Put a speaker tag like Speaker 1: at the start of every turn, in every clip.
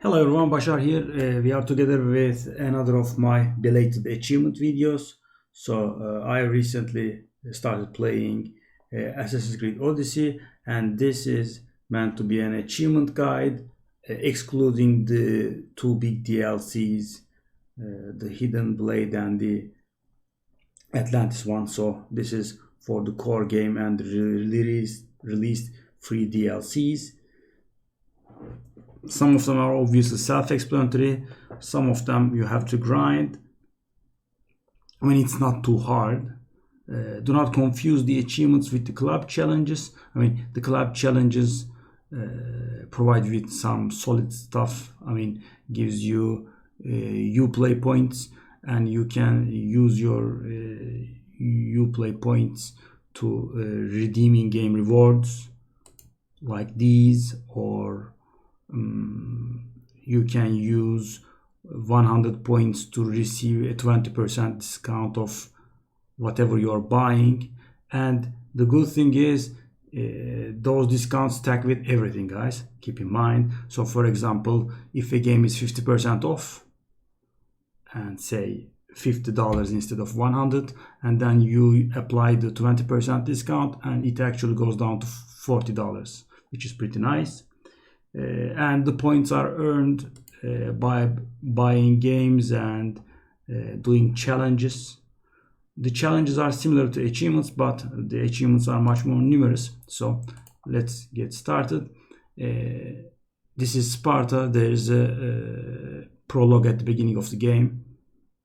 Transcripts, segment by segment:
Speaker 1: Hello everyone, Bashar here. We are together with another of my belated achievement videos. I recently started playing Assassin's Creed Odyssey, and this is meant to be an achievement guide, excluding the two big DLCs, the Hidden Blade and the Atlantis one. So this is for the core game and the released free DLCs. Some of them are obviously self-explanatory. Some of them you have to grind. I mean, it's not too hard. Do not confuse the achievements with the club challenges. I mean, the club challenges provide you with some solid stuff. I mean, gives you Uplay points, and you can use your Uplay points to redeem in-game rewards like these, or you can use 100 points to receive a 20% discount of whatever you're buying. And the good thing is those discounts stack with everything, guys. Keep in mind. So for example, if a game is 50% off and say $50 instead of 100, and then you apply the 20% discount, and it actually goes down to $40, which is pretty nice. And the points are earned by buying games and doing challenges. The challenges are similar to achievements, but the achievements are much more numerous. So let's get started. This is Sparta. There is a prologue at the beginning of the game.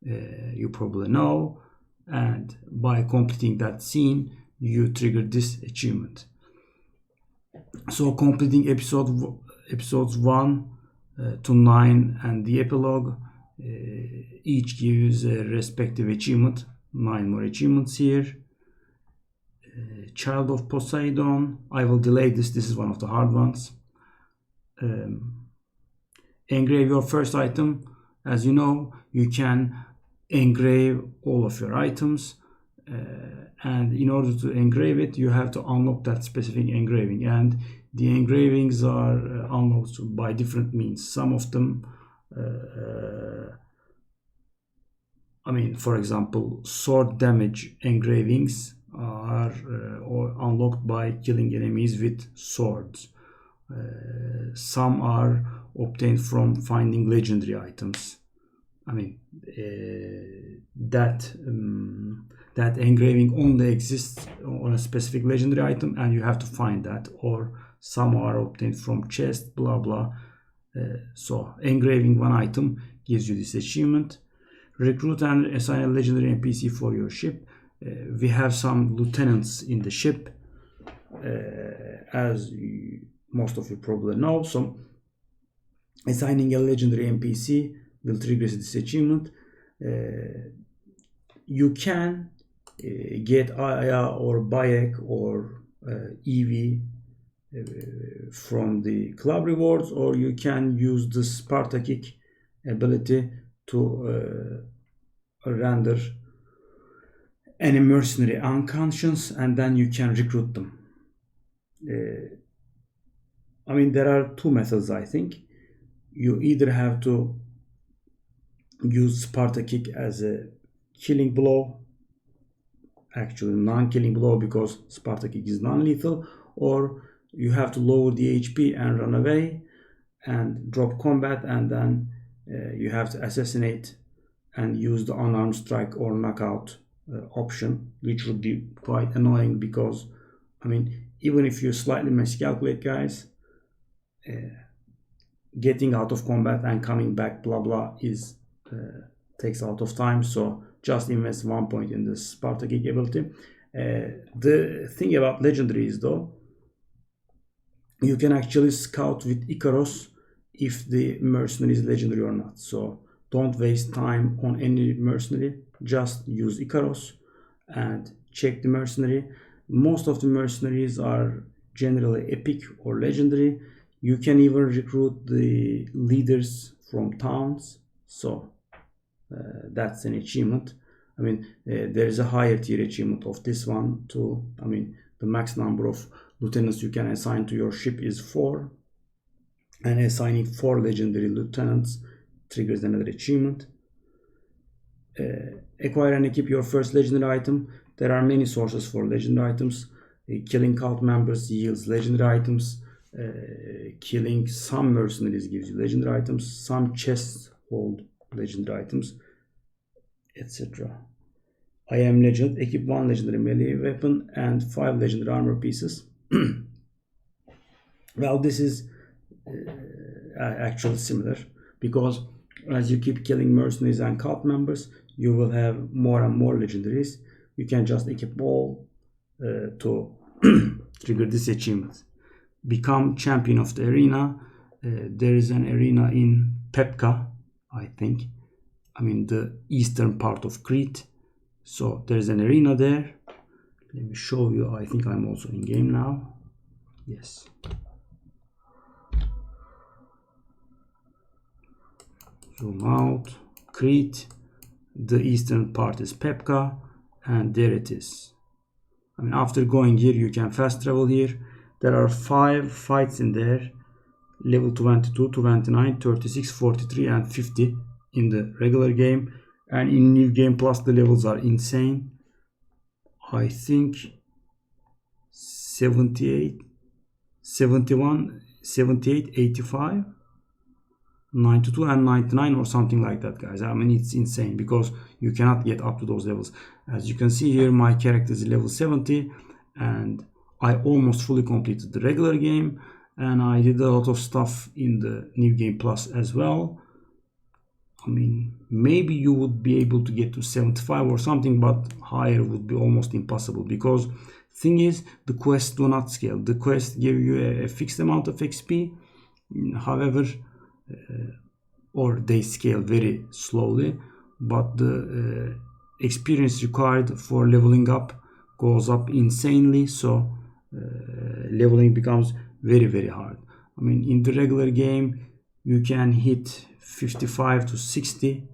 Speaker 1: You probably know, and by completing that scene, you trigger this achievement. So completing episodes 1 to 9 and the epilogue each gives a respective achievement. 9 more achievements here. Child of Poseidon. I will delay this. This is one of the hard ones. Engrave your first item. As you know, you can engrave all of your items, and in order to engrave it, you have to unlock that specific engraving, and the engravings are unlocked by different means. Some of them, I mean, for example, sword damage engravings are unlocked by killing enemies with swords. Some are obtained from finding legendary items. I mean, that engraving only exists on a specific legendary item, and you have to find that. Or some are obtained from chest, blah blah. So engraving one item gives you this achievement. Recruit and assign a legendary NPC for your ship. We have some lieutenants in the ship, as most of you probably know. So assigning a legendary NPC will trigger this achievement. You can get Aya or Bayek or EV from the club rewards, or you can use the Sparta kick ability to render any mercenary unconscious, and then you can recruit them. I mean, there are two methods, I think. You either have to use Sparta kick as a killing blow, actually non-killing blow, because Sparta kick is non-lethal, or you have to lower the HP and run away and drop combat, and then you have to assassinate and use the unarmed strike or knockout option, which would be quite annoying, because I mean, even if you slightly miscalculate, guys, getting out of combat and coming back blah blah is takes a lot of time. So just invest 1 point in the Sparta kick ability. The thing about legendaries, though, you can actually scout with Icaros if the mercenary is legendary or not. So don't waste time on any mercenary, just use Icaros and check the mercenary. Most of the mercenaries are generally epic or legendary. You can even recruit the leaders from towns, so that's an achievement. I mean, there is a higher tier achievement of this one too. I mean, the max number of lieutenants you can assign to your ship is 4. And assigning 4 legendary lieutenants triggers another achievement. Acquire and equip your first legendary item. There are many sources for legendary items. Killing cult members yields legendary items. Killing some mercenaries gives you legendary items. Some chests hold legendary items, etc. I am legend. Equip 1 legendary melee weapon and 5 legendary armor pieces. Well, this is actually similar, because as you keep killing mercenaries and cult members, you will have more and more legendaries. You can just equip all to trigger this achievement. Become champion of the arena. There is an arena in Pepka, I think. I mean the eastern part of Crete. So there's an arena there. Let me show you. I think I'm also in game now. Yes. Zoom out. Crete. The eastern part is Pepka, and there it is. I mean, after going here, you can fast travel here. There are 5 fights in there. Level 22, 29, 36, 43, and 50 in the regular game. And in New Game Plus, the levels are insane. I think 78, 71, 78, 85, 92, and 99 or something like that, guys. I mean, it's insane because you cannot get up to those levels. As you can see here, my character is level 70, and I almost fully completed the regular game, and I did a lot of stuff in the New Game Plus as well. I mean, maybe you would be able to get to 75 or something, but higher would be almost impossible, because thing is, the quests do not scale. The quests give you a fixed amount of XP, however, or they scale very slowly, but the experience required for leveling up goes up insanely, so leveling becomes very hard. I mean, in the regular game, you can hit 55 to 60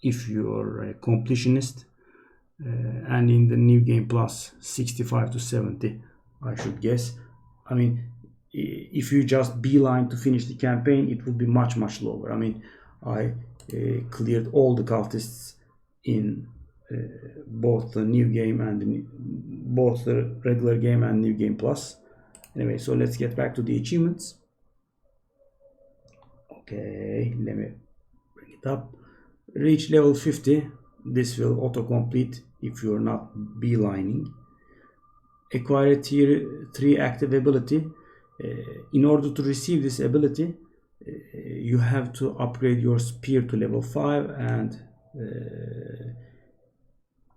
Speaker 1: if you're a completionist, and in the New Game Plus 65 to 70, I should guess. I mean, if you just beeline to finish the campaign, it would be much lower. I mean, I cleared all the cultists in both the new game and both the regular game and New Game Plus. Anyway, so let's get back to the achievements. Okay, let me bring it up. Reach level 50. This will autocomplete if you're not beelining. Acquire a tier 3 active ability. In order to receive this ability, you have to upgrade your spear to level 5, and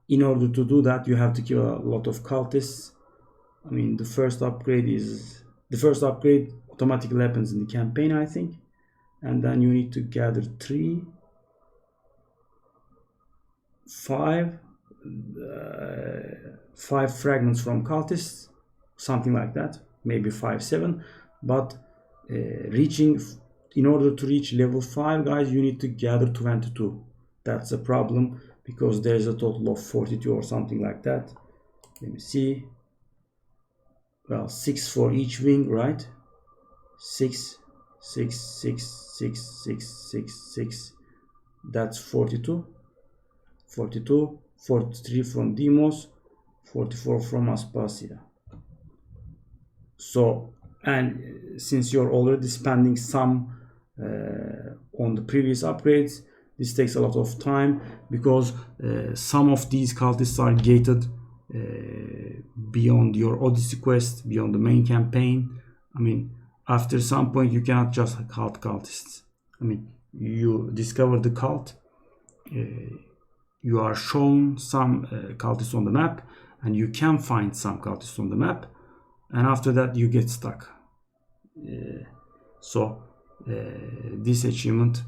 Speaker 1: in order to do that, you have to kill a lot of cultists. I mean, the first upgrade automatically happens in the campaign, I think, and then you need to gather 5 fragments from cultists, something like that, maybe 5, 7. But in order to reach level 5, guys, you need to gather 22. That's a problem, because there's a total of 42 or something like that. Let me see. Well, 6 for each wing, right? 6, 6, 6, 6, 6, 6, 6. That's 42. 42, 43 from Demos, 44 from Aspasia. So, and since you're already spending some on the previous upgrades, this takes a lot of time, because some of these cultists are gated beyond your Odyssey quest, beyond the main campaign. I mean, after some point, you cannot just cult cultists. I mean, you discover the cult, you are shown some cultists on the map, and you can find some cultists on the map, and after that you get stuck. So this achievement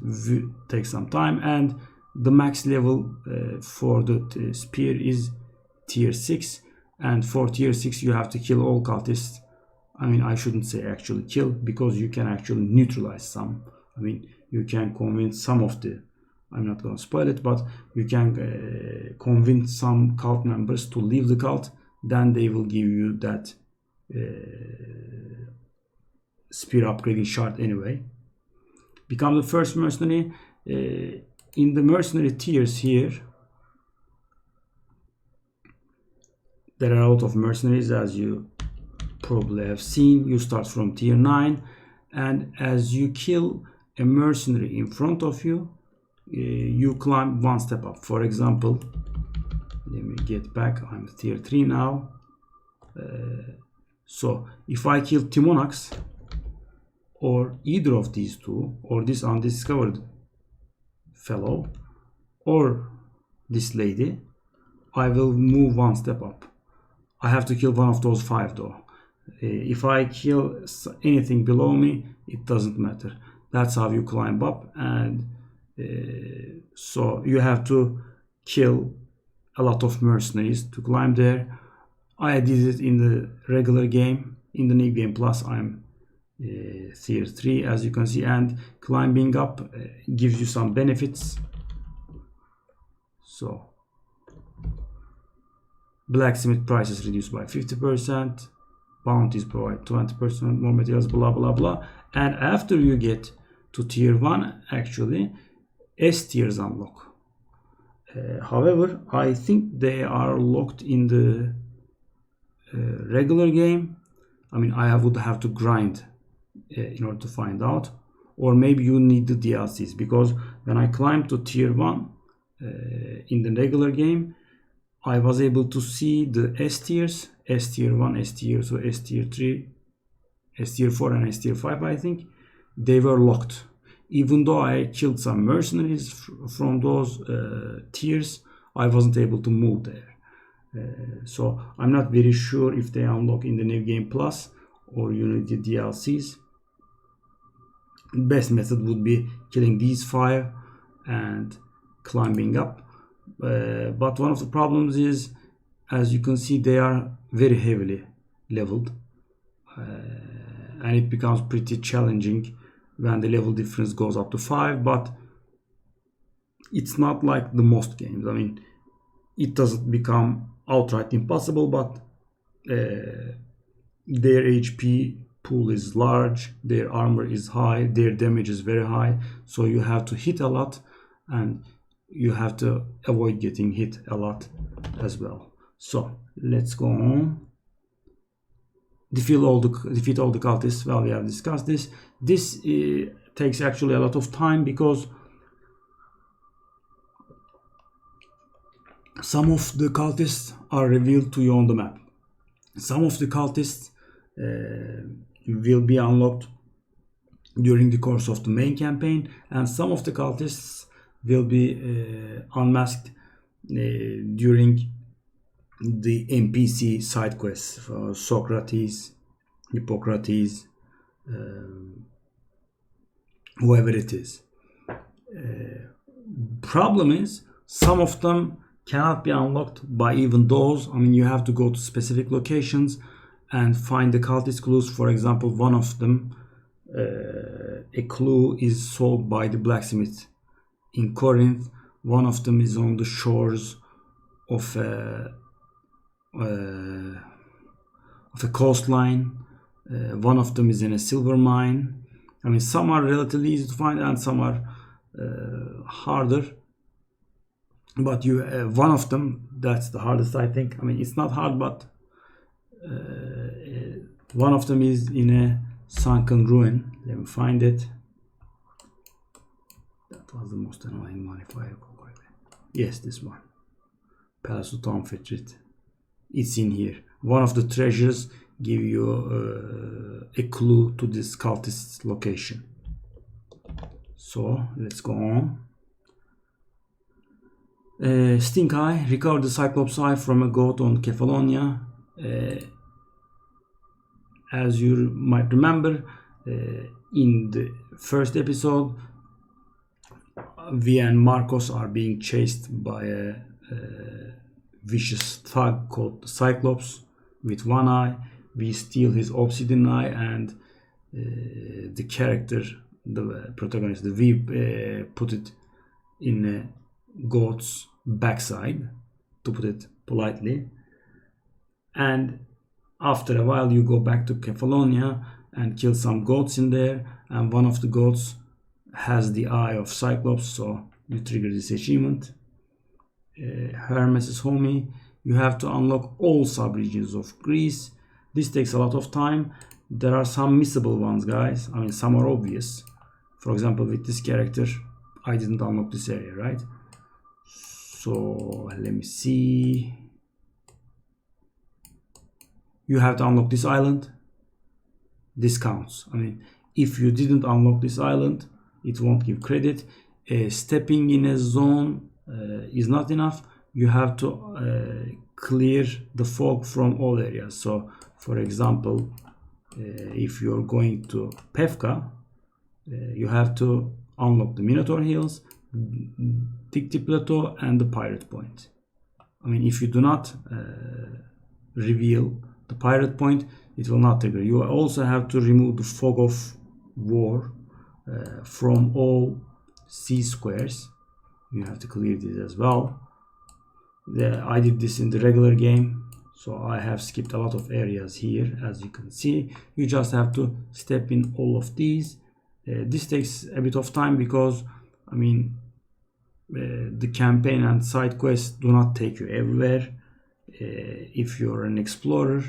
Speaker 1: takes some time, and the max level for the spear is tier 6, and for tier 6 you have to kill all cultists. I mean, I shouldn't say actually kill, because you can actually neutralize some. I mean, you can convince some of the, I'm not going to spoil it, but you can convince some cult members to leave the cult, then they will give you that spear upgrading shard anyway. become the first mercenary. In the mercenary tiers here, there are a lot of mercenaries, as you probably have seen. You start from tier 9, and as you kill a mercenary in front of you, you climb one step up. For example, let me get back. I'm tier 3 now. So if I kill Timonax, or either of these two, or this undiscovered fellow, or this lady, I will move one step up. I have to kill one of those 5 though. If I kill anything below me, it doesn't matter. That's how you climb up. And so you have to kill a lot of mercenaries to climb there. I did it in the regular game. In the new game plus, I'm tier 3, as you can see, and climbing up gives you some benefits. So blacksmith prices reduced by 50%, bounties provide 20% more materials, blah blah blah. And after you get to tier 1, actually S tiers unlock. However, I think they are locked in the regular game. I mean, I would have to grind in order to find out, or maybe you need the DLCs, because when I climbed to tier 1 in the regular game, I was able to see the S tiers, S tier 1, S tier 2, S tier 3, S tier 4 and S tier 5. I think they were locked. Even though I killed some mercenaries from those tiers, I wasn't able to move there. So I'm not very sure if they unlock in the new game plus or you need the DLCs. Best method would be killing these 5 and climbing up. But one of the problems is, as you can see, they are very heavily leveled, and it becomes pretty challenging when the level difference goes up to 5. But it's not like the most games. I mean, it doesn't become outright impossible, but their HP pool is large, their armor is high, their damage is very high, so you have to hit a lot and you have to avoid getting hit a lot as well. So let's go on. Defeat all the cultists. Well, we have discussed this. This takes actually a lot of time, because some of the cultists are revealed to you on the map. Some of the cultists will be unlocked during the course of the main campaign, and some of the cultists will be unmasked during the NPC side quests for Socrates, Hippocrates, whoever it is. Problem is, some of them cannot be unlocked by even those. I mean, you have to go to specific locations and find the cultist clues. For example, one of them, a clue is sold by the blacksmith in Corinth. One of them is on the shores of a coastline. One of them is in a silver mine. I mean, some are relatively easy to find and some are harder. But you, one of them, that's the hardest, I think. I mean, it's not hard, but one of them is in a sunken ruin. Let me find it. That was the most annoying one, if I recall correctly. Yes, this one. Palace of Tomfetrit. It's in here. One of the treasures give you a clue to this cultist's location. So let's go on. Stink Eye. Recover the Cyclops Eye from a goat on Kefalonia. As you might remember, in the first episode, Vi and Marcos are being chased by a vicious thug called Cyclops with one eye. We steal his obsidian eye, and the character, the protagonist, the V, put it in a goat's backside, to put it politely. And after a while, you go back to Kefalonia and kill some goats in there, and one of the goats has the eye of Cyclops, so you trigger this achievement. Hermes' homie. You have to unlock all subregions of Greece. This takes a lot of time. There are some missable ones, guys. I mean, some are obvious. For example, with this character, I didn't unlock this area, right? So let me see. You have to unlock this island. This counts. I mean, if you didn't unlock this island, it won't give credit. Stepping in a zone is not enough. You have to clear the fog from all areas. So, for example, if you're going to Pevka, you have to unlock the Minotaur Hills, Dicty Plateau, and the Pirate Point. I mean, if you do not reveal the Pirate Point, it will not trigger. You also have to remove the Fog of War from all sea squares. You have to clear this as well. I did this in the regular game, so I have skipped a lot of areas here. As you can see, you just have to step in all of these. This takes a bit of time because, I mean, the campaign and side quests do not take you everywhere. If you're an explorer,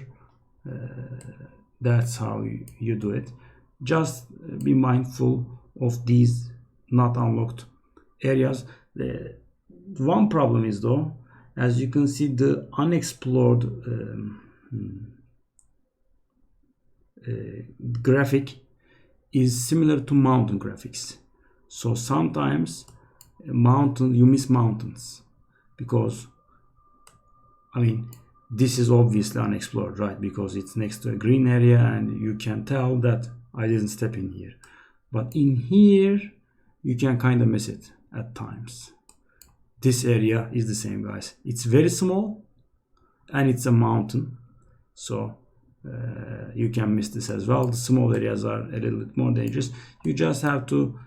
Speaker 1: that's how you do it. Just be mindful of these not unlocked areas. One problem is, though, as you can see, the unexplored graphic is similar to mountain graphics. So sometimes you miss mountains because, I mean, this is obviously unexplored, right? Because it's next to a green area and you can tell that I didn't step in here. But in here, you can kind of miss it at times. This area is the same, guys. It's very small and it's a mountain, so you can miss this as well. The small areas are a little bit more dangerous. You just have to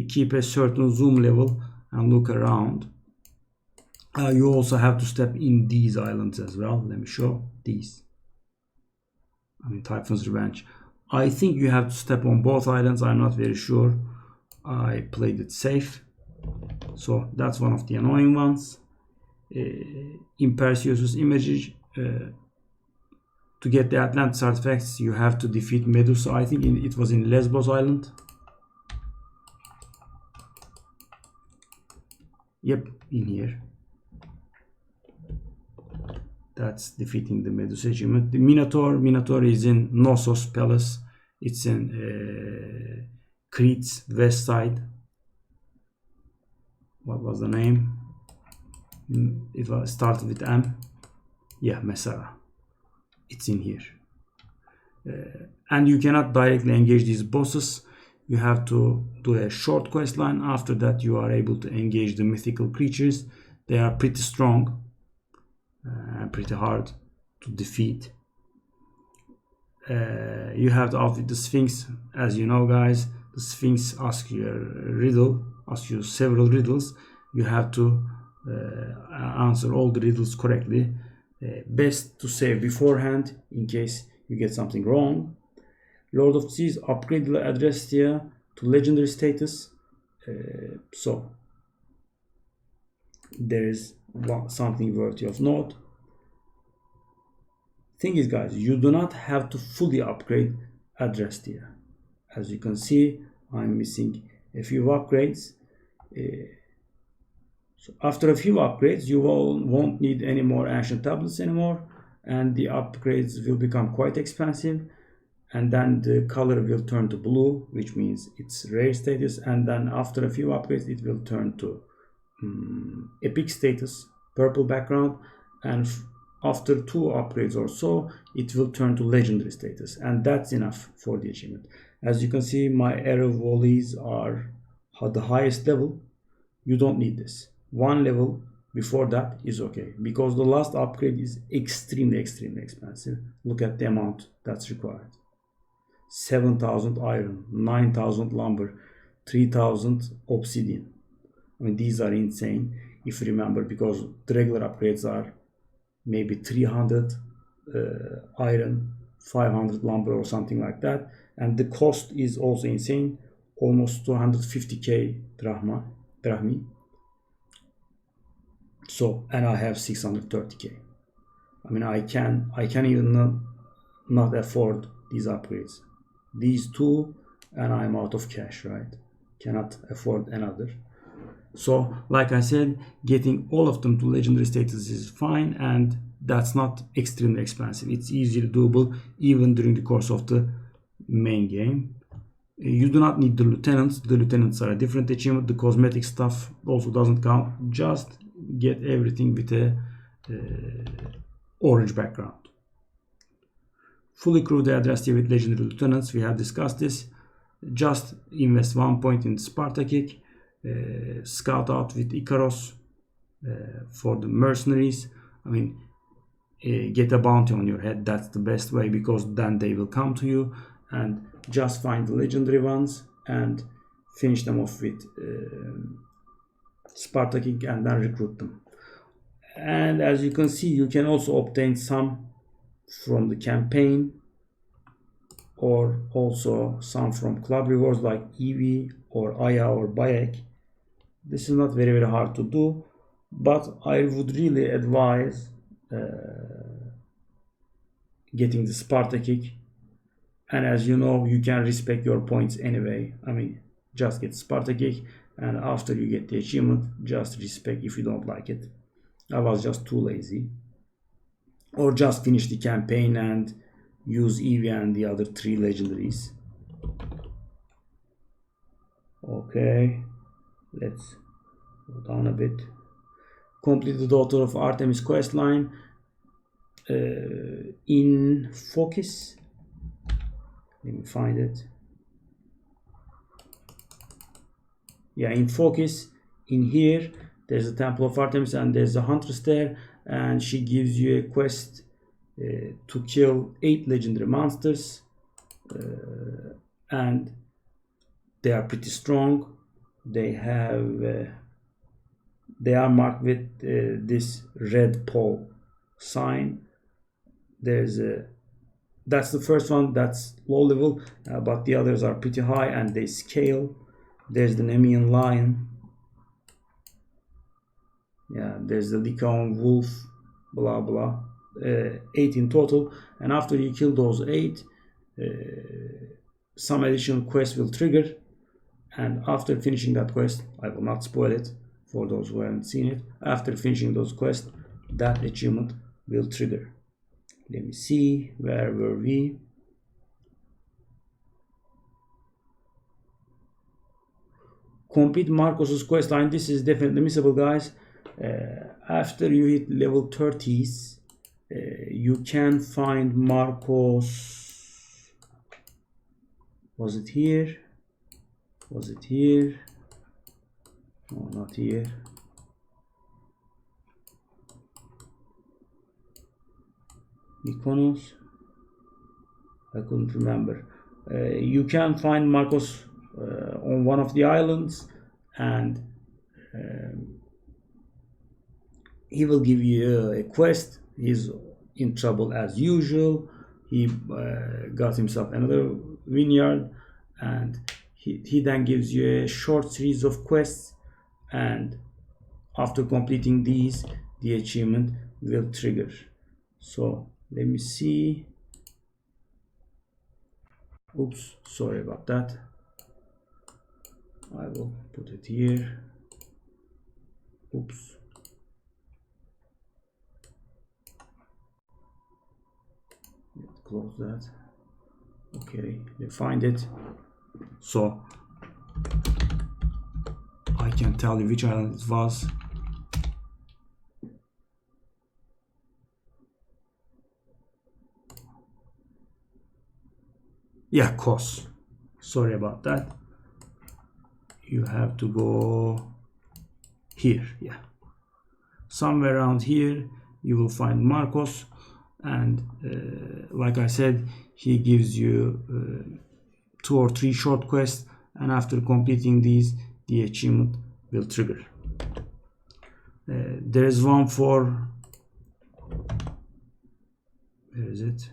Speaker 1: keep a certain zoom level and look around. You also have to step in these islands as well. Let me show these. I mean, Typhon's Revenge. I think you have to step on both islands. I'm not very sure. I played it safe. So that's one of the annoying ones. In Perseus' imagery, to get the Atlantis artifacts, you have to defeat Medusa. I think it was in Lesbos Island. Yep, in here. That's defeating the Medusa achievement. The Minotaur is in Knossos Palace. It's in Crete's west side. What was the name? It was started with M. Yeah, Messara. It's in here. And you cannot directly engage these bosses. You have to do a short quest line. After that, you are able to engage the mythical creatures. They are pretty strong and pretty hard to defeat. You have to outwit the Sphinx. As you know, guys, the Sphinx asks you a riddle, asks you several riddles. You have to answer all the riddles correctly. Best to save beforehand in case you get something wrong. Lord of the Seas upgrade the Adrestia to legendary status. So there is something worthy of note. Thing is, guys, you do not have to fully upgrade Adrestia. As you can see, I'm missing a few upgrades. So after a few upgrades, you won't need any more ancient tablets anymore, and the upgrades will become quite expensive. And then the color will turn to blue, which means it's rare status. And then after a few upgrades, it will turn to epic status, purple background. And after 2 upgrades or so, it will turn to legendary status. And that's enough for the achievement. As you can see, my arrow volleys are at the highest level. You don't need this. 1 level before that is okay, because the last upgrade is extremely expensive. Look at the amount that's required. 7,000 iron, 9,000 lumber, 3,000 obsidian. I mean, these are insane if you remember, because the regular upgrades are maybe 300 iron, 500 lumber or something like that, and the cost is also insane. almost 250k drachmi. So, and I have 630k. I mean, I can even not afford these upgrades. These two, and I'm out of cash, right? Cannot afford another. So, like I said, getting all of them to legendary status is fine, and that's not extremely expensive. It's easily doable even during the course of the main game. You do not need the lieutenants. The lieutenants are a different achievement. The cosmetic stuff also doesn't count. Just get everything with a orange background. Fully crew the Adrastea with legendary lieutenants. We have discussed this. Just invest 1 point in Sparta kick. Scout out with Icaros for the mercenaries. I mean, get a bounty on your head. That's the best way, because then they will come to you. And just find the legendary ones and finish them off with Sparta kick and then recruit them. And as you can see, you can also obtain some from the campaign, or also some from club rewards like EV or Aya or Bayek. This is not very hard to do, but I would really advise getting the Sparta kick. And as you know, you can respec your points anyway. I mean, just get Sparta kick, and after you get the achievement, just respec if you don't like it. I was just too lazy. Or just finish the campaign and use Eevee and the other 3 legendaries. Okay, let's go down a bit. Complete the Daughter of Artemis questline. In Focus. Let me find it. Yeah, in Focus, in here, there's a Temple of Artemis and there's a Huntress there, and she gives you a quest to kill 8 legendary monsters, and they are pretty strong. They have they are marked with this red pole sign. There's a That's the first one, that's low level, but the others are pretty high and they scale. There's the Nemean Lion. Yeah, there's the Lycaon Wolf, blah blah. 8 in total, and after you kill those 8, some additional quest will trigger, and after finishing that quest, I will not spoil it for those who haven't seen it, after finishing those quests, that achievement will trigger. Let me see, where were we? Complete Marcos's quest line. This is definitely missable, guys. After you hit level 30s, you can find Marcos. Was it here? Was it here? No, not here. Mykonos, I couldn't remember. You can find Marcos on one of the islands, and he will give you a quest. He's in trouble as usual. He got himself another vineyard, and he then gives you a short series of quests, and after completing these, the achievement will trigger. So let me see. Oops, sorry about that. I will put it here. Oops. Close that. Okay, you find it. So I can tell you which island it was. Yeah, Kos. Sorry about that. You have to go here. Yeah, somewhere around here you will find Marcos, and like I said, he gives you 2 or 3 short quests, and after completing these, the achievement will trigger. There is one for, where is it?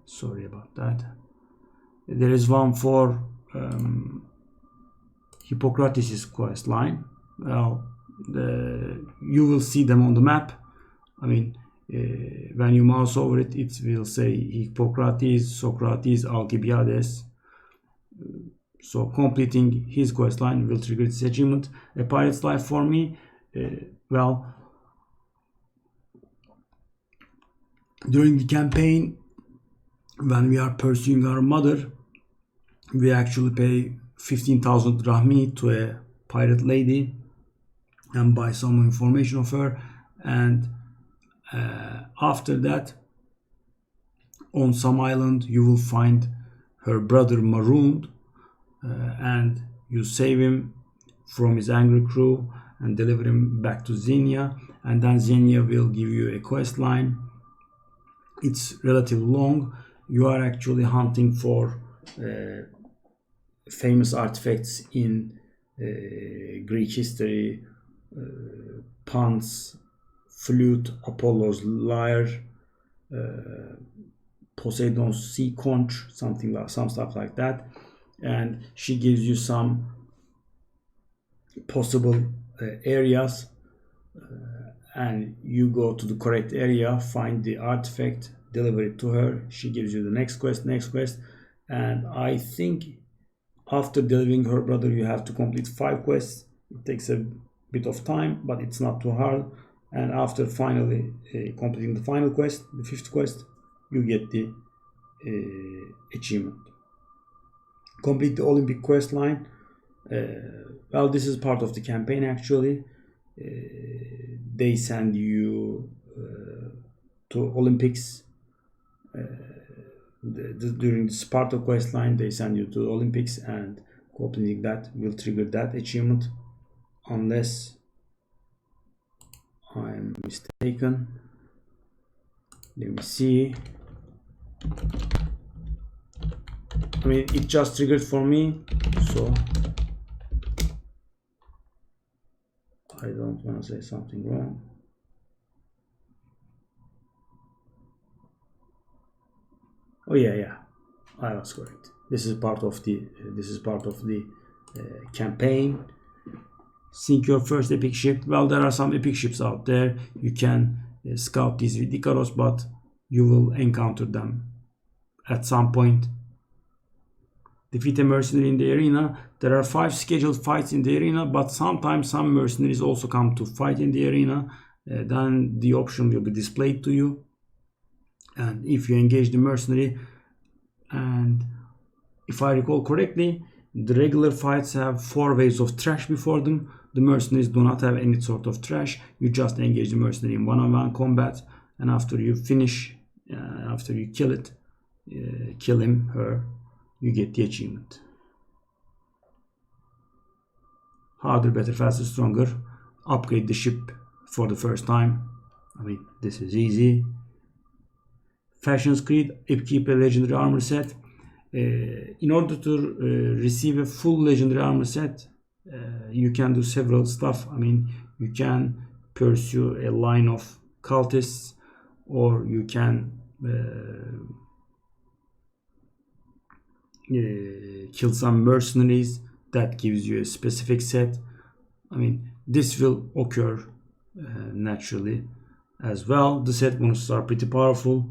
Speaker 1: Sorry about that. There is one for Hippocrates' quest line. Well, you will see them on the map. I mean, when you mouse over it, it will say Hippocrates, Socrates, Alcibiades. So completing his quest line will trigger this achievement. A Pirate's Life for me, well, during the campaign, when we are pursuing our mother, we actually pay 15,000 drachmi to a pirate lady and buy some information of her, and after that, on some island, you will find her brother marooned, and you save him from his angry crew and deliver him back to Xenia, and then Xenia will give you a quest line. It's relatively long. You are actually hunting for famous artifacts in Greek history, Pan's flute, Apollo's lyre, Poseidon's sea conch, some stuff like that, and she gives you some possible areas, and you go to the correct area, find the artifact, deliver it to her. She gives you the next quest, and I think after delivering her brother, you have to complete 5 quests. It takes a bit of time, but it's not too hard. And after finally completing the final quest, the 5th quest, you get the achievement. Complete the Olympic quest line. Well, this is part of the campaign actually. They send you to Olympics. During the Sparta quest line, they send you to the Olympics, and completing that will trigger that achievement, unless I'm mistaken. Let me see. I mean, it just triggered for me, so I don't want to say something wrong. Oh yeah, I was correct. This is part of the campaign. Sink your first epic ship. Well, there are some epic ships out there. You can scout these with Icaros, but you will encounter them at some point. Defeat a mercenary in the arena. There are 5 scheduled fights in the arena, but sometimes some mercenaries also come to fight in the arena. Then the option will be displayed to you, and if you engage the mercenary, and if I recall correctly, the regular fights have 4 waves of trash before them. The mercenaries do not have any sort of trash. You just engage the mercenary in one-on-one combat, and after you finish, after you kill him, her, you get the achievement. Harder, better, faster, stronger. Upgrade the ship for the first time. I mean, this is easy. Fashion's Creed, upkeep a legendary armor set. In order to receive a full legendary armor set, you can do several stuff. I mean, you can pursue a line of cultists, or you can kill some mercenaries. That gives you a specific set. I mean, this will occur naturally as well. The set bonuses are pretty powerful.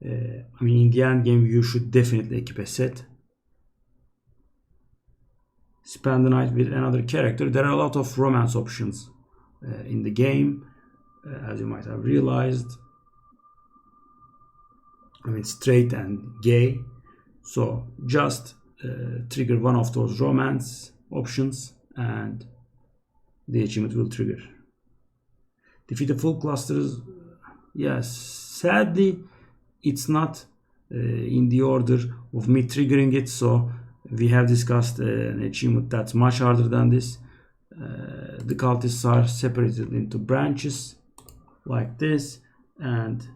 Speaker 1: I mean, in the end game, you should definitely equip a set. Spend the night with another character. There are a lot of romance options in the game, as you might have realized. I mean, straight and gay. So just trigger one of those romance options, and the achievement will trigger. Defeat the full clusters. Yes, sadly, it's not in the order of me triggering it, so we have discussed an achievement that's much harder than this. The cultists are separated into branches like this, and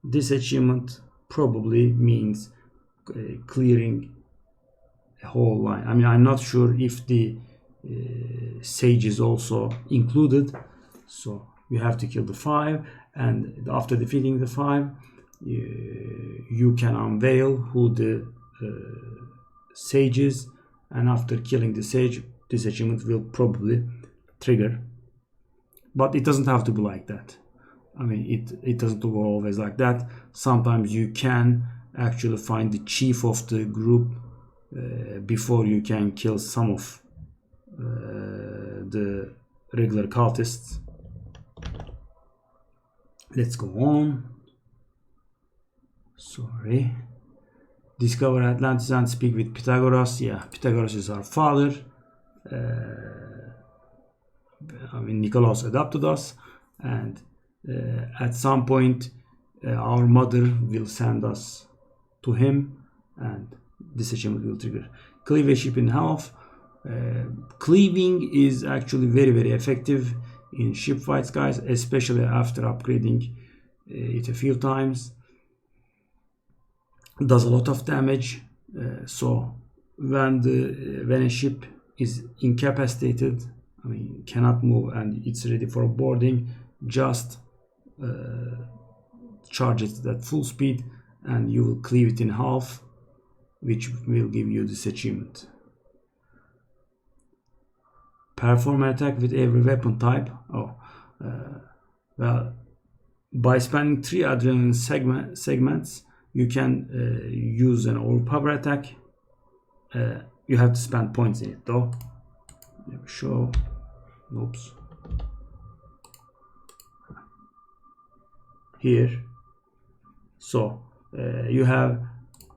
Speaker 1: this achievement probably means clearing a whole line. I mean, I'm not sure if the sage is also included, so you have to kill the 5, and after defeating the 5, you can unveil who the sages, and after killing the sage, this achievement will probably trigger. But it doesn't have to be like that. I mean, it doesn't go always like that. Sometimes you can actually find the chief of the group before you can kill some of the regular cultists. Let's go on. Sorry. Discover Atlantis and speak with Pythagoras. Yeah, Pythagoras is our father. I mean, Nikolaos adopted us, and at some point our mother will send us to him, and this achievement will trigger. Cleave a ship in half. Cleaving is actually very effective in ship fights, guys, especially after upgrading it a few times. It does a lot of damage. So when a ship is incapacitated, I mean, cannot move, and it's ready for boarding, just charge it at full speed and you will cleave it in half, which will give you this achievement. Perform an attack with every weapon type. Well, by spending 3 adrenaline segments, you can use an overpower attack. You have to spend points in it though. Let me show. Oops. Here. So you have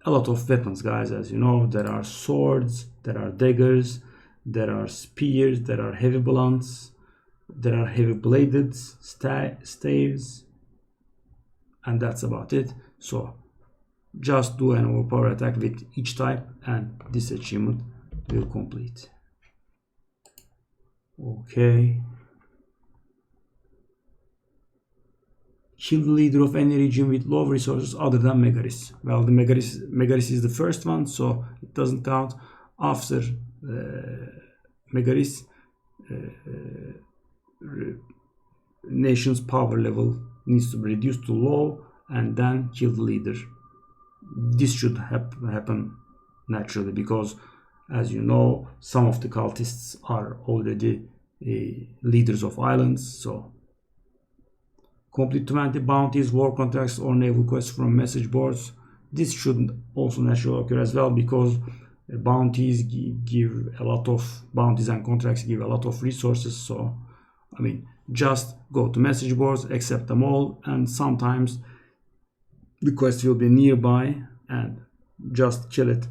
Speaker 1: a lot of weapons, guys. As you know, there are swords, there are daggers, there are spears, there are heavy blunts, there are heavy bladed staves, and that's about it. So just do an overpower attack with each type and this achievement will complete. Okay. Kill the leader of any region with low resources other than Megaris. Well, the Megaris is the first one, so it doesn't count. After Megaris, nation's power level needs to be reduced to low, and then kill the leader. This should happen naturally, because as you know, some of the cultists are already leaders of islands. So complete 20 bounties, war contracts, or naval quests from message boards. This should also naturally occur as well, because bounties give a lot of bounties and contracts give a lot of resources. So I mean, just go to message boards, accept them all, and sometimes the quest will be nearby and just kill it.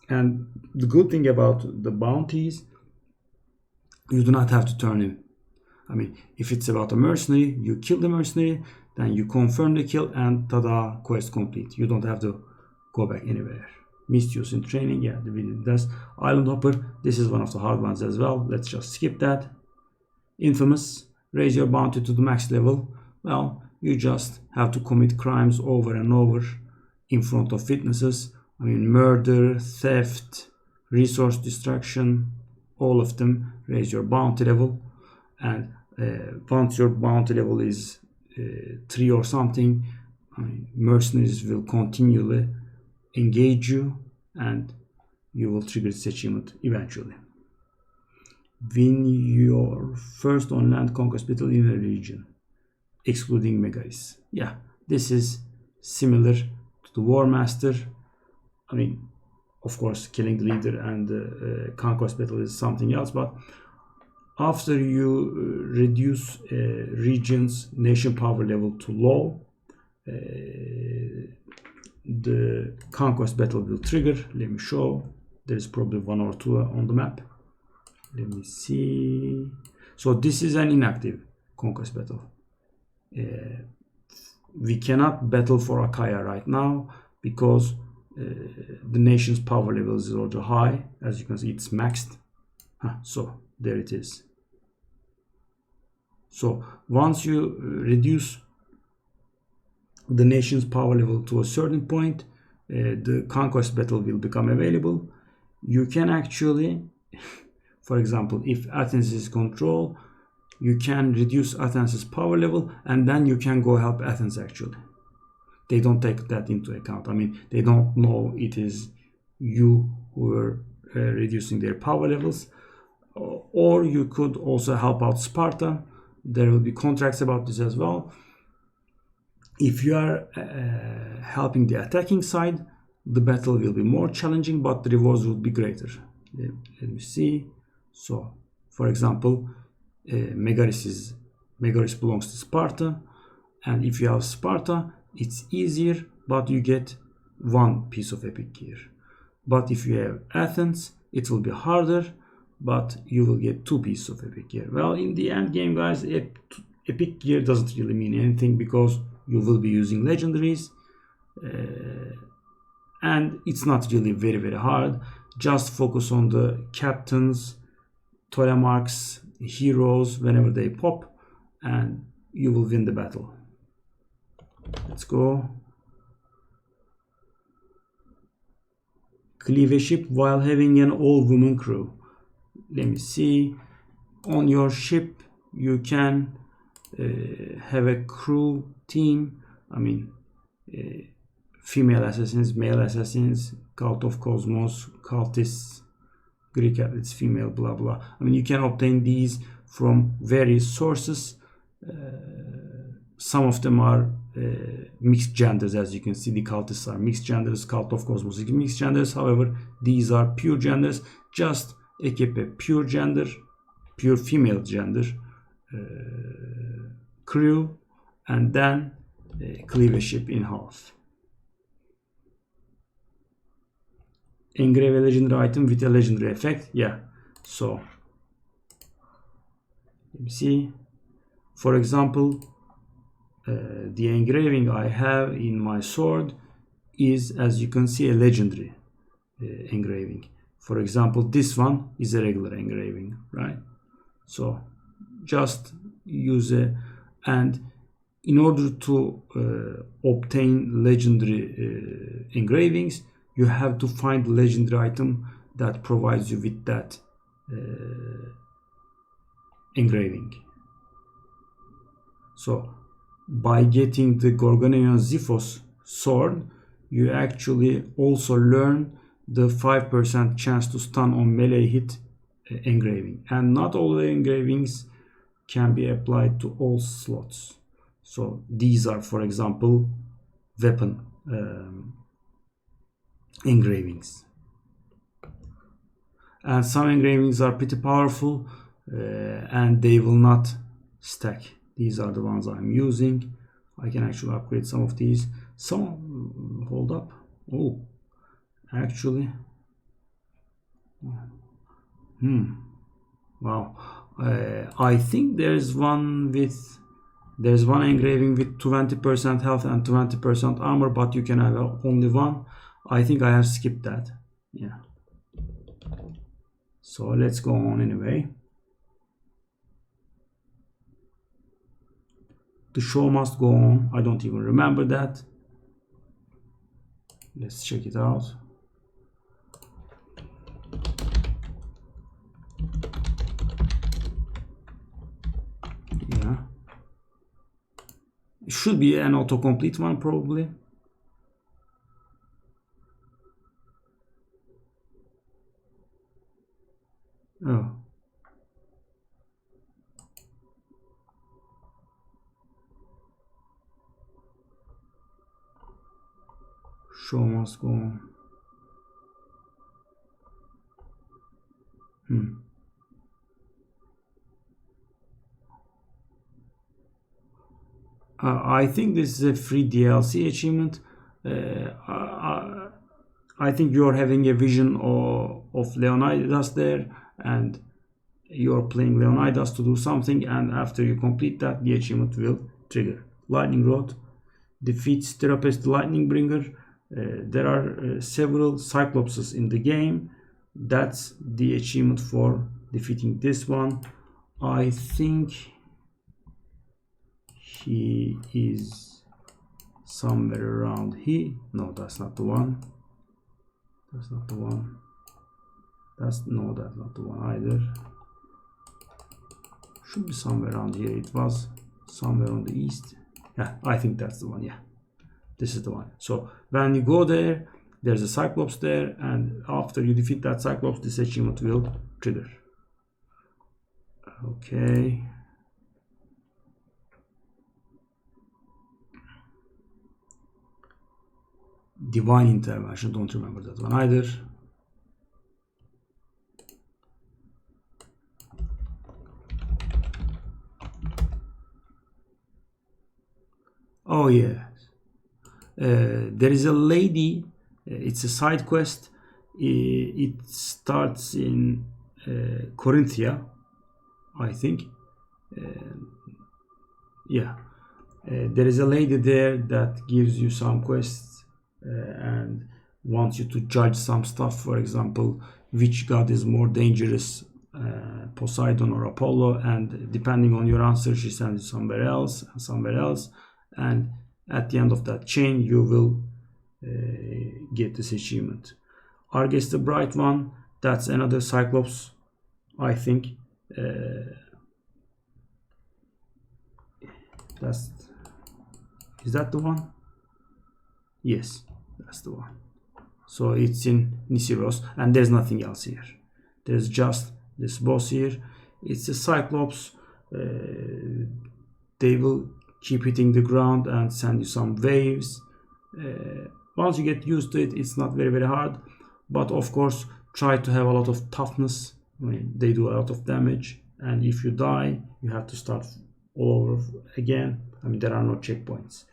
Speaker 1: And the good thing about the bounties, you do not have to turn in. I mean, if it's about a mercenary, you kill the mercenary, then you confirm the kill, and tada, quest complete. You don't have to go back anywhere. Misuse in training, yeah, we did this. Islandhoppper, this is one of the hard ones as well. Let's just skip that. Infamous, raise your bounty to the max level. Well, you just have to commit crimes over and over in front of witnesses. I mean, murder, theft, resource destruction, all of them raise your bounty level. And once your bounty level is 3 or something, I mean, mercenaries will continually engage you, and you will trigger this achievement eventually. Win your first on land conquest battle in a region, excluding Megaris. Yeah, this is similar to the War Master. I mean, of course, killing the leader and the conquest battle is something else, but after you reduce region's nation power level to low, the conquest battle will trigger. Let me show. There is probably 1 or 2 on the map. Let me see. So this is an inactive conquest battle. We cannot battle for Achaia right now because the nation's power level is already high. As you can see, it's maxed. So there it is. So once you reduce the nation's power level to a certain point, the conquest battle will become available. You can actually, for example, if Athens is control, you can reduce Athens' power level, and then you can go help Athens. Actually, they don't take that into account. I mean, they don't know it is you who were reducing their power levels. Or you could also help out Sparta. There will be contracts about this as well. If you are helping the attacking side, the battle will be more challenging, but the rewards will be greater. Let me see. So, for example, Megaris belongs to Sparta, and if you have Sparta, it's easier, but you get one piece of epic gear. But if you have Athens, it will be harder, but you will get 2 pieces of epic gear. Well, in the end game, guys, epic gear doesn't really mean anything because you will be using legendaries, and it's not really very, very hard. Just focus on the captains, telemarchs, heroes whenever they pop, and you will win the battle. Let's go. Cleave a ship while having an all-woman crew. Let me see. On your ship, you can have a crew team. I mean, female assassins, male assassins, cult of cosmos, cultists, Greek athletes, female, blah blah. I mean, you can obtain these from various sources. Some of them are mixed genders, as you can see. The cultists are mixed genders, cult of cosmos is mixed genders. However, these are pure genders. Just equip a pure gender, pure female gender crew, and then cleave a ship in half. Engrave a legendary item with a legendary effect. Yeah, so let me see. For example, the engraving I have in my sword is, as you can see, a legendary engraving. For example, this one is a regular engraving, right? So just use a, and in order to obtain legendary engravings, you have to find the legendary item that provides you with that engraving. So by getting the Gorgoneon Xiphos sword, you actually also learn the 5% chance to stun on melee hit engraving, and not all the engravings can be applied to all slots. So these are, for example, weapon engravings, and some engravings are pretty powerful and they will not stack. These are the ones I'm using. I can actually upgrade some of these. Some, hold up. Oh, actually, wow. I think there's one engraving with 20% health and 20% armor, but you can have only one. I think I have skipped that. Yeah. So let's go on anyway. The show must go on. I don't even remember that. Let's check it out. Yeah. It should be an autocomplete one, probably. Oh. Show must go on. I think this is a free DLC achievement. I think you're having a vision of Leonidas there, and you're playing Leonidas to do something, and after you complete that, the achievement will trigger. Lightning Rod defeats Therapist Lightning Bringer. There are several Cyclopses in the game. That's the achievement for defeating this one. I think he is somewhere around here. No, that's not the one. That's not the one. That's not the one either. Should be somewhere around here. It was somewhere on the east. Yeah, I think that's the one. Yeah, this is the one. So when you go there, there's a Cyclops there, and after you defeat that Cyclops, this achievement will trigger. Okay. Divine Intervention, don't remember that one either. Oh yes, there is a lady, it's a side quest, it starts in Corinthia, I think. Yeah, there is a lady there that gives you some quests and wants you to judge some stuff. For example, which god is more dangerous, Poseidon or Apollo, and depending on your answer she sends you somewhere else and somewhere else, and at the end of that chain you will get this achievement. Argus the Bright One, that's another Cyclops, I think. Is that the one? Yes, that's the one. So it's in Nisiros, and there's nothing else here. There's just this boss here. It's a Cyclops. They will keep hitting the ground and send you some waves. Once you get used to it, it's not very hard, but of course try to have a lot of toughness. I mean, they do a lot of damage, and if you die you have to start all over again. I mean, there are no checkpoints.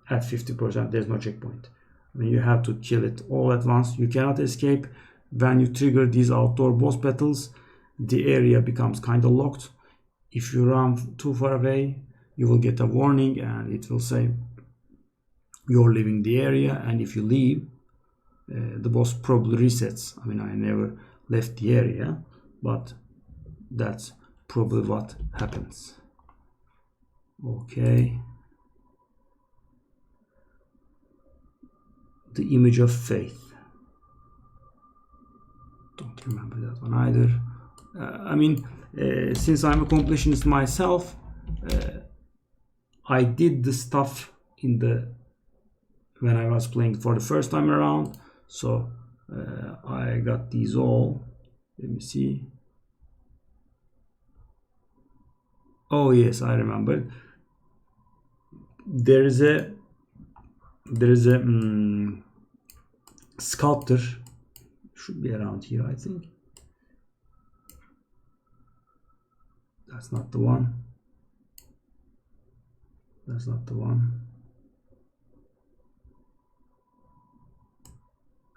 Speaker 1: At 50% there's no checkpoint. I mean, you have to kill it all at once. You cannot escape. When you trigger these outdoor boss battles, the area becomes kind of locked. If you run too far away, you will get a warning and it will say you're leaving the area, and if you leave, the boss probably resets. I mean, I never left the area, but that's probably what happens. Okay. The Image of Faith. Don't remember that one either. I mean, since I'm a completionist myself, I did the stuff in the when I was playing for the first time around, so I got these all. Let me see. Oh yes, I remember. There is a sculptor, should be around here, I think. That's not the one. That's not the one.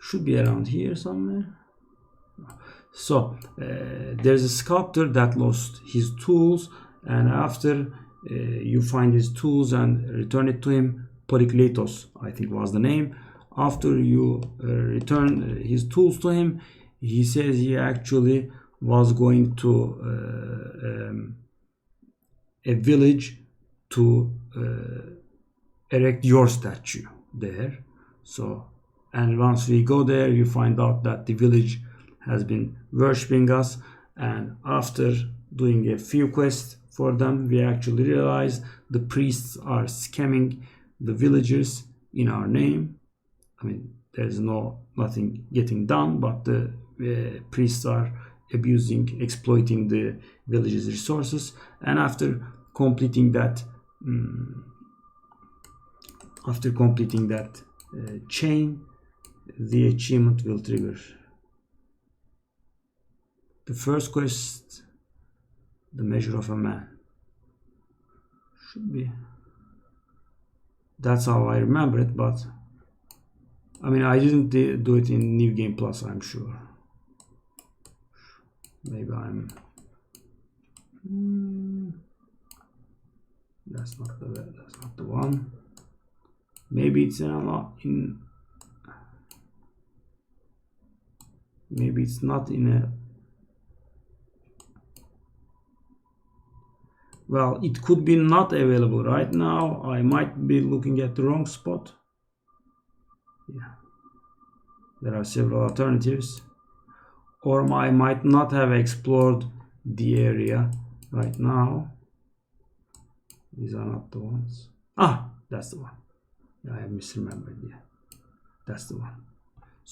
Speaker 1: Should be around here somewhere. So there's a sculptor that lost his tools, and after you find his tools and return it to him, Polykletos, I think was the name. After you return his tools to him, he says he actually was going to a village to erect your statue there. So, and once we go there, you find out that the village has been worshipping us, and after doing a few quests for them, we actually realize the priests are scamming the villagers in our name. I mean, there's nothing getting done, but the priests are abusing, exploiting the village's resources, and after completing that chain, the achievement will trigger. The first quest, the measure of a man, should be. That's how I remember it, but I mean, I didn't do it in New Game Plus, I'm sure. Maybe I'm. That's not the one. Maybe it's in. Maybe it's not in a. Well, it could be not available right now. I might be looking at the wrong spot. Yeah, there are several alternatives, or I might not have explored the area right now. These are not the ones. Ah, that's the one. Yeah, I misremembered. Yeah, that's the one.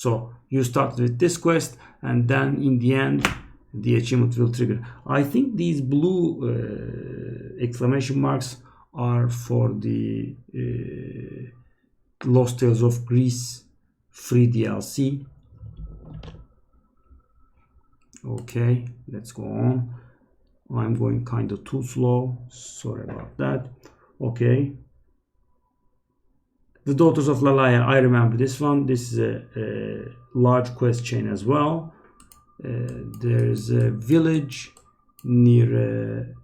Speaker 1: So you start with this quest, and then in the end the achievement will trigger. I think these blue exclamation marks are for the Lost Tales of Greece free DLC. Okay, let's go on. I'm going kind of too slow, sorry about that. Okay, the Daughters of Lalaya, I remember this one. This is a large quest chain as well. There's a village near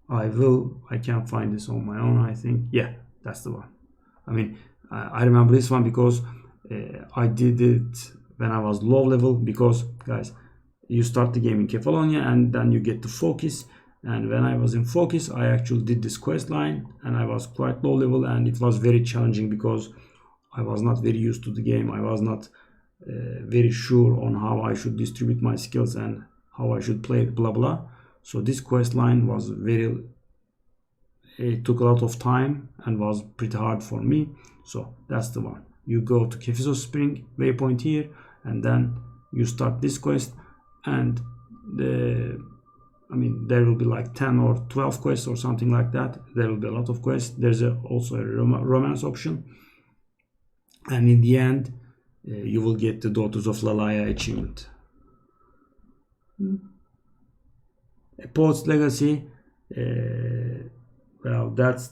Speaker 1: I can't find this on my own, I think. Yeah, that's the one. I mean, I remember this one because I did it when I was low level, because guys, you start the game in Kefalonia and then you get to focus, and when I was in focus I actually did this quest line and I was quite low level, and it was very challenging because I was not very used to the game. I was not very sure on how I should distribute my skills and how I should play it, blah blah. So this quest line was it took a lot of time and was pretty hard for me. So that's the one. You go to Kephisos Spring waypoint here, and then you start this quest, and there will be like 10 or 12 quests or something like that. There will be a lot of quests. There's also a romance option, and in the end you will get the Daughters of Lalaya achievement. A Poet's Legacy, well, that's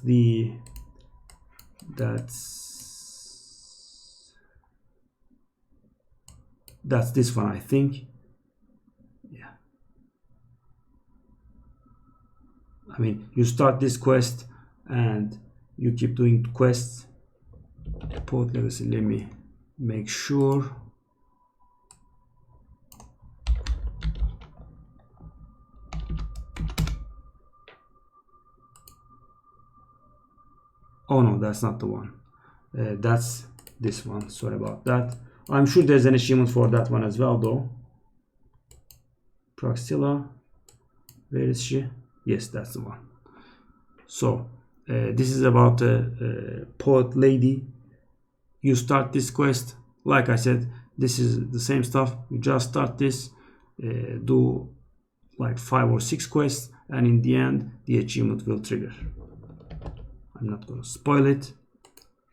Speaker 1: this one, I think. Yeah, I mean, you start this quest and you keep doing quests. Poet Legacy, let me make sure. Oh no, that's not the one. That's this one. Sorry about that. I'm sure there's an achievement for that one as well, though. Praxilla, where is she? Yes, that's the one. So this is about a poet lady. You start this quest. Like I said, this is the same stuff. You just start this, do like 5 or 6 quests, and in the end the achievement will trigger. I'm not going to spoil it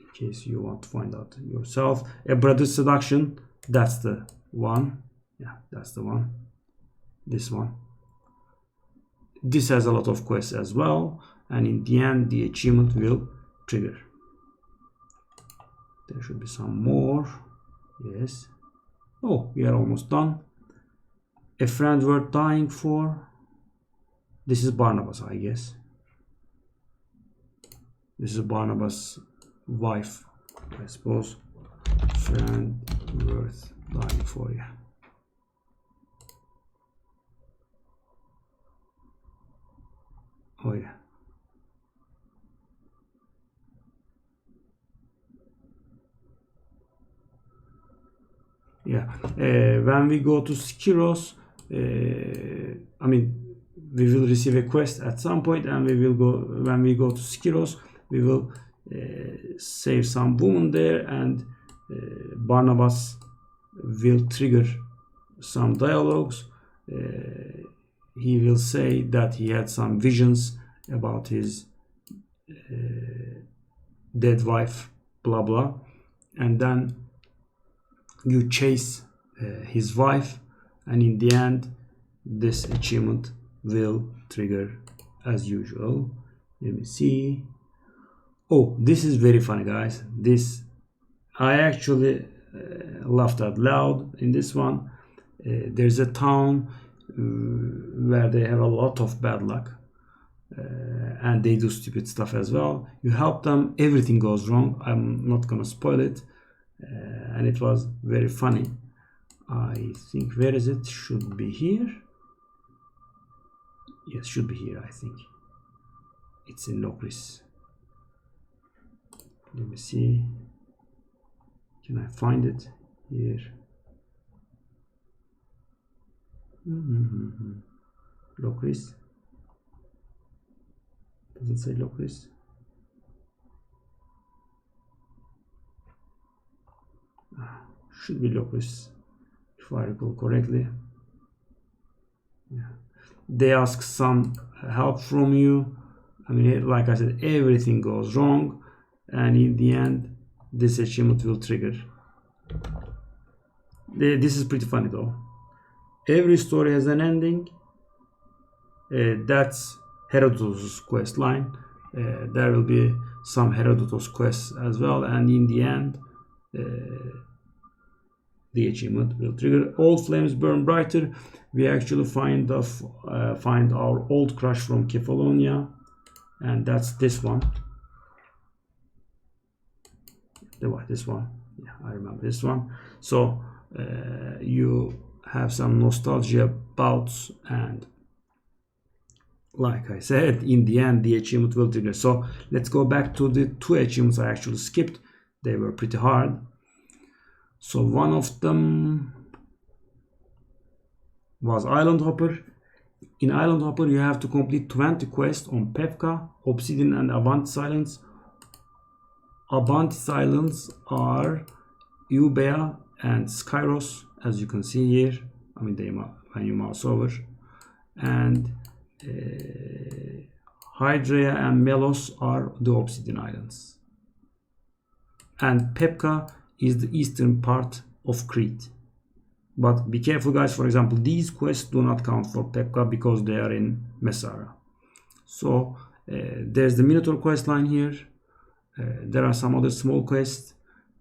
Speaker 1: in case you want to find out yourself. A Brother's Seduction, that's the one. Yeah, that's the one. This one. This has a lot of quests as well, and in the end the achievement will trigger. There should be some more. Yes. Oh, we are almost done. A Friend Worth Dying For. This is Barnabas, I guess. This is Barnabas' wife, I suppose. Friend worth dying for, yeah. Oh yeah. Yeah. When we go to Skiros, I mean, we will receive a quest at some point, and when we go to Skiros, we will save some women there, and Barnabas will trigger some dialogues. He will say that he had some visions about his dead wife, blah blah, and then you chase his wife, and in the end this achievement will trigger as usual. Let me see. Oh, this is very funny, guys. This I actually laughed out loud in this one. There's a town where they have a lot of bad luck, and they do stupid stuff as well. You help them, everything goes wrong. I'm not gonna spoil it, and it was very funny. I think, where is it? Should be here. Yes, should be here, I think. It's in Lokris. Let me see. Can I find it here? Lokris. Does it say Lokris? should be locus if I recall correctly. Yeah. They ask some help from you. I mean, like I said, everything goes wrong, and in the end this achievement will trigger. This is pretty funny though. Every story has an ending. That's Herodotus quest line. There will be some Herodotus quests as well, and in the end the achievement will trigger. All flames burn brighter. We actually find our old crush from Kefalonia, and that's this one. This one. Yeah, I remember this one. So you have some nostalgia bouts, and like I said, in the end the achievement will trigger. So let's go back to the two achievements I actually skipped. They were pretty hard. So one of them was Islandhoppper. In Islandhoppper you have to complete 20 quests on Pevka, Obsidian and Abantis Islands. Abantis Islands are Eubea and Skyros, as you can see here. I mean, when you mouse over. And Hydrea and Melos are the Obsidian Islands. And Pevka is the eastern part of Crete. But be careful guys, for example, these quests do not count for Pevka because they are in Messara. So there's the Minotaur quest line here. There are some other small quests.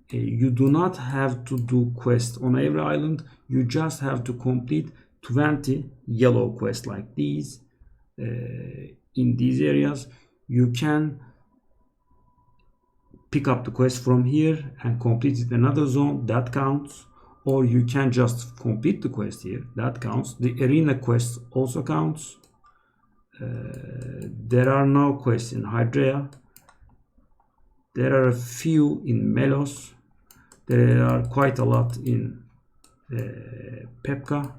Speaker 1: You do not have to do quests on every island. You just have to complete 20 yellow quests like these. In these areas you can pick up the quest from here and complete it in another zone, that counts. Or you can just complete the quest here, that counts. The arena quest also counts. There are no quests in Hydrea. There are a few in Melos. There are quite a lot in Pevka,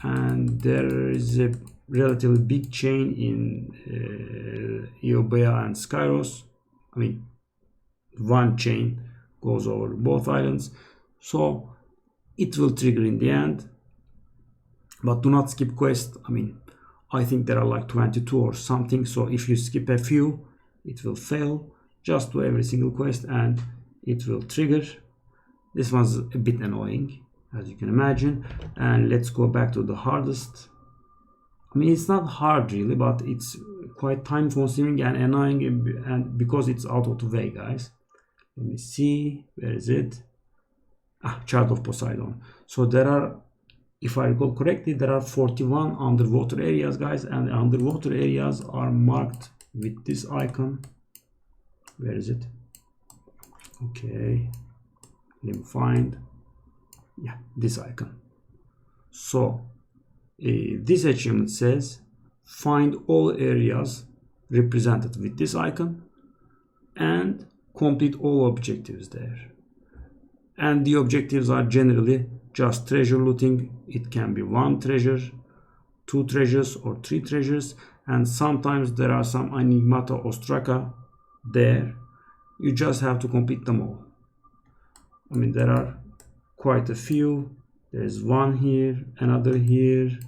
Speaker 1: and there is a relatively big chain in Eubea and Skyros. I mean, one chain goes over both islands, so it will trigger in the end. But do not skip quest. I mean, I think there are like 22 or something, so if you skip a few it will fail. Just do every single quest and it will trigger. This one's a bit annoying, as you can imagine. And let's go back to the hardest. I mean, it's not hard really, but it's quite time consuming and annoying, and because it's out of the way, guys. Let me see, where is it? Chart of Poseidon. So there are, if I recall correctly, there are 41 underwater areas, guys, and the underwater areas are marked with this icon. Where is it? Okay, let me find. Yeah, this icon. So this achievement says find all areas represented with this icon and complete all objectives there. And the objectives are generally just treasure looting. It can be 1 treasure, 2 treasures, or 3 treasures, and sometimes there are some Enigmata Ostraka there. You just have to complete them all. I mean, there are quite a few. There's one here, another here,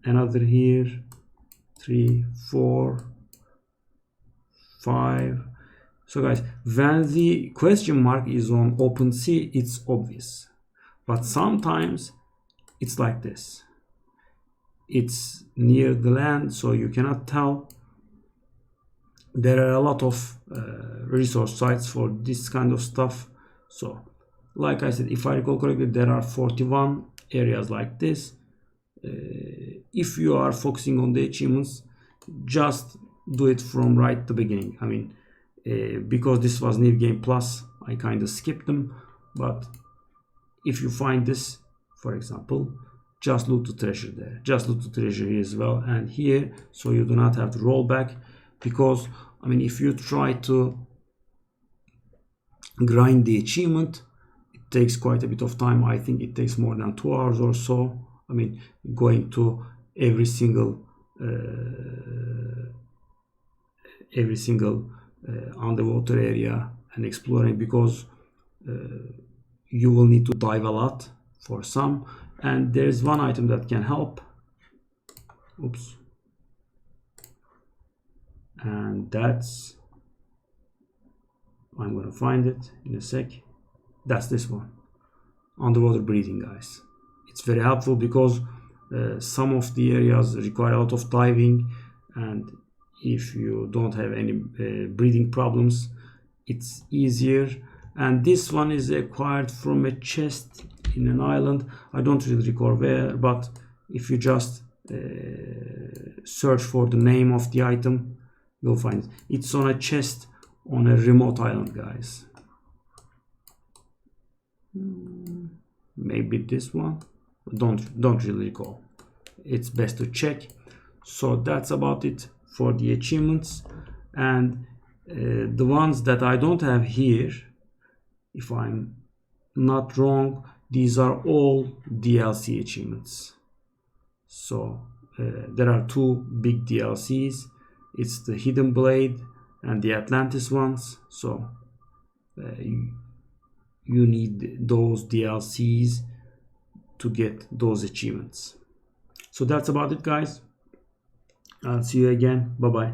Speaker 1: another here, 3, 4, 5. So guys, when the question mark is on open sea, it's obvious. But sometimes it's like this. It's near the land, so you cannot tell. There are a lot of resource sites for this kind of stuff. So, like I said, if I recall correctly, there are 41 areas like this. If you are focusing on the achievements, just do it from right at the beginning. I mean, because this was New Game Plus, I kind of skipped them. But if you find this, for example, just loot the treasure there. Just loot the treasure here as well and here, so you do not have to roll back. Because, I mean, if you try to grind the achievement, it takes quite a bit of time. I think it takes more than 2 hours or so. I mean, going to every single underwater area and exploring, because you will need to dive a lot for some, and there's one item that can help. Oops. And that's, I'm gonna find it in a sec. That's this one, underwater breathing, guys. It's very helpful because some of the areas require a lot of diving, and if you don't have any breathing problems, it's easier. And this one is acquired from a chest in an island. I don't really recall where, but if you just search for the name of the item, you'll find it. It's on a chest on a remote island, guys. Maybe this one. Don't really recall. It's best to check. So that's about it for the achievements. And the ones that I don't have here, if I'm not wrong, these are all DLC achievements. So there are two big DLCs. It's the Hidden Blade and the Atlantis ones. So you need those DLCs to get those achievements. So that's about it, guys. I'll see you again. Bye bye.